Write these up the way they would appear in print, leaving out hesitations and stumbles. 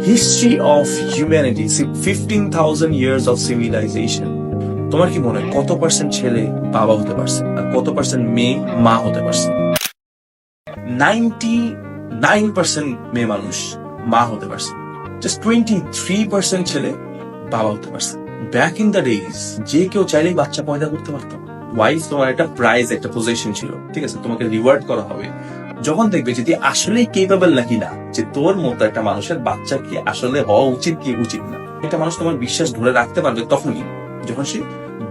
History of humanity 15,000 years of civilisation, তোমার কি মনে হয় কত পার্সেন্ট ছেলে বাবা হতে পারছে আর কত পার্সেন্ট মেয়ে মা হতে পারছে? 99% মেয়ে মানুষ মা হতে পারছে, জাস্ট 23% ছেলে বাবা হতে পারছে। ব্যাক ইন দ্য ডেজ যে কেউ চাইলেই বাচ্চা পয়দা করতে পারতো। ওয়াইফ তোমার একটা প্রাইজ, একটা পজিশন ছিল, ঠিক আছে, তোমাকে রিওয়ার্ড করা হবে যখন দেখবে যদি আসলেই কেপেবল নাকি না, যে তোর মতো একটা মানুষের বাচ্চা কি আসলে হওয়া উচিত কি উচিত না। একটা মানুষ তোমার বিশ্বাস ধরে রাখতে পারবে তখনই যখন সে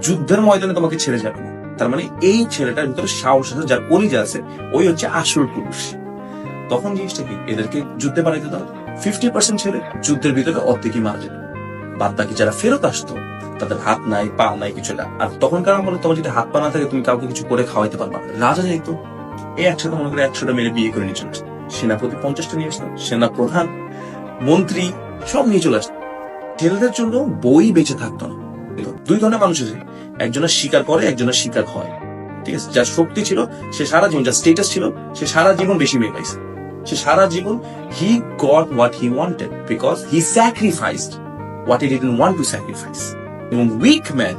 যুদ্ধের ময়দানে তোমাকে ছেড়ে যাবে না। তার মানে এই ছেলেটার ভিতরে সাহস আছে, যার কলিজা আছে, ওই হচ্ছে আসল পুরুষ। তখন জিনিসটা কি, এদেরকে যুদ্ধে পাঠাইতে দাও। 50% ছেলে যুদ্ধের ভিতরে অর্ধেকই মারা যেত, বাদ বাকি যারা ফেরত আসতো তাদের হাত নাই, পা নাই, কিছু না। আর তখনকার আমলে তোমার যদি হাত পা না থাকে তুমি কাউকে কিছু করে খাওয়াইতে পারবা না। রাজা যাইতো এই একসাথে মনে করে 100টা মেরে বিয়ে করে নিয়ে চলে আসতো, সেনাপতি 50টা নিয়ে আসতো, সেনা প্রধান, মন্ত্রী সব নিয়ে চলে আসতো। ছেলেদের জন্য বই বেঁচে থাকতো না। দুই ধরনের মানুষ আছে, একজনের শিকার করে, একজনের শিকার হয়। ঠিক আছে, যার শক্তি ছিল সে সারা জীবন, যার স্টেটাস ছিল সে সারা জীবন বেশি মেয়ে পাইছে। সে সারা জীবন he got what he wanted because he sacrificed what he didn't want to sacrifice. এবং weak men,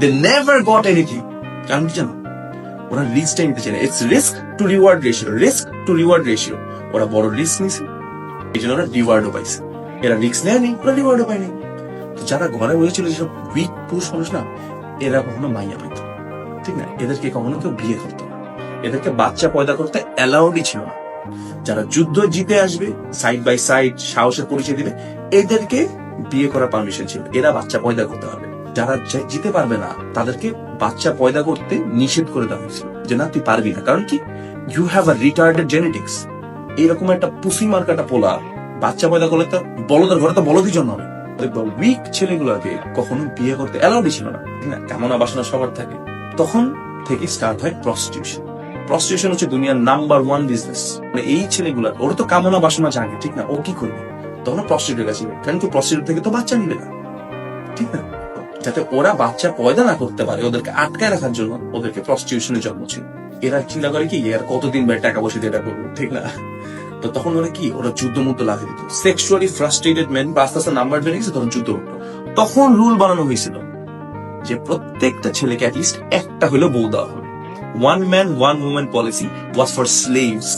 they never got anything. কারণ কি জানো, ওরা রিস্কটা নিতে চায় না। It's risk to reward ratio, risk to reward ratio. ওরা বড় রিস্ক নিছে, এই জন্য ওরা রিওয়ার্ডও পাইছে। এরা রিস্ক নেয়নি, ওরা রিওয়ার্ডও পায়নি। তো যারা ঘরে বসেছিল যেসব উইক পুরুষ মানুষ না, এরা কখনো মাইয়া পাইত, ঠিক না, এদেরকে কখনো কেউ বিয়ে করতো না, এদেরকে বাচ্চা পয়দা করতে অ্যালাউডই ছিল না। যারা যুদ্ধ জিতে আসবে, সাইড বাই সাইড সাহসের পরিচয় দিবে, এদেরকে বিয়ে করার পারমিশন ছিল। এরা বাচ্চা পয়দা করতে হবে। যারা জিতে পারবে না তাদেরকে বাচ্চা পয়দা করতে নিষেধ করে দেওয়া হয়েছিল, যে না তুই পারবি না। কারণ কি, you have a retarded genetics. এইরকম একটা পুফি মার্কাটা পোলা বাচ্চা পয়দা করলে তো বলদের ঘরে তো বলদই জন্ম হবে। উইক ছেলেগুলোকে কখনো বিয়ে করতে অ্যালাউডই ছিল না, ঠিক না, কামনা বাসনা সবার থাকে। তখন থেকে স্টার্ট হয় প্রস্টিটিউশন। প্রস্টিটিউশন হচ্ছে দুনিয়ার নাম্বার 1 বিজনেস। মানে এই ছেলেগুলা, ওরা তো কামনা বাসনা জাগে, ঠিক না, ও কি করবে তখন প্রস্টিটিউটের কাছে, কারণ কি প্রস্টিটিউট থেকে তো বাচ্চা নিবে না, ঠিক না, যাতে ওরা বাচ্চা পয়দা না করতে পারে ওদেরকে আটকায় রাখার জন্য ওদেরকে প্রস্টিটিউশনের জন্ম ছিল। এরা চিন্তা করে কি এর কতদিন ভাই টাকা পয়সা দিয়ে এটা করবো, ঠিক না। তো তখন ওরা কি, ওরা যুদ্ধ মুক্ত লাগিয়ে দিত। সেক্সুয়ালি ফ্রাস্ট্রেটেড মেন আস্তে আস্তে নাম্বার বেড়ে গেছে, তখন যুদ্ধ মুক্ত। তখন রুল বানানো হয়েছিল যে প্রত্যেকটা ছেলেকে অ্যাটলিস্ট একটা হলো বউ দেওয়া হবে। 1 man 1 woman policy was for slaves.